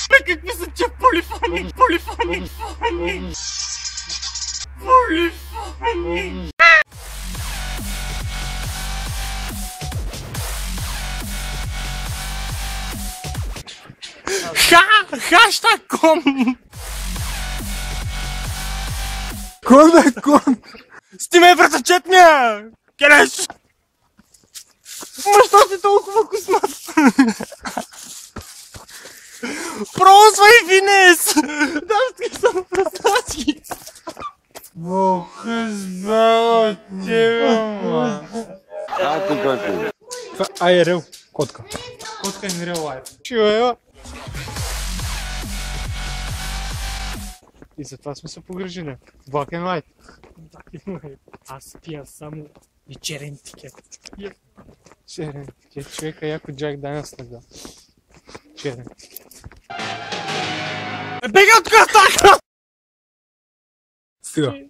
Бе, какви са тия полифони? Полифони! Полифони! Хаштаг.com. Кой бе, кой? Стиме братачет ми! Келеш! Ма, що си толкова космат? Прозвай Винес! Дашки съм прозрачки! Бога знала тебе, ма! Това IRL, котка. Котка in real life. Чуя. И затова сме се погрежили. Black and white. Аз пия само вечерен тикет. Черен тикет. Човека яко Джак Даниелс тогава. Черен тикет. Бега от картака! Стига.